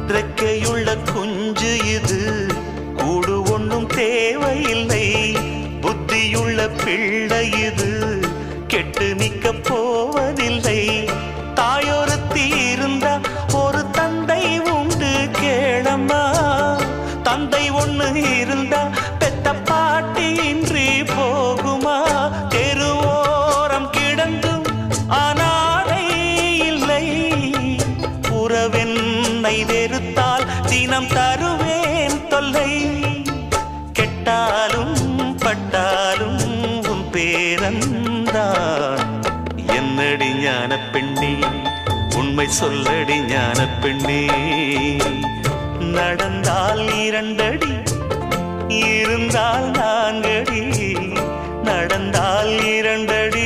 இறக்கையுள்ள குஞ்சு இது, கூடு ஒன்றும் தேவையில்லை. புத்தியுள்ள பிள்ளை இது, கெட்டு நிக்க போவதில்லை. தாயொருத்தி இருந்தா ஒரு தந்தை உண்டு கேளம்மா. தந்தை ஒண்ணு இருந்தா பெத்த பாட்டி இன்றி போகுமா? தெருவோரம் கிடந்தும் அனாதை இல்லை. உறவென்னை வெறுத்தால் தினம் தருவேன் தொல்லை. கெட்டாலும் பட்டாலும் உன் பேரன்தான். என்னடி ஞான பெண்ணே, உண்மை சொல்லடி ஞான பெண்ணே. நடந்தால் 2 அடி, இருந்தால் 4 அடி. நடந்தால் 2 அடி,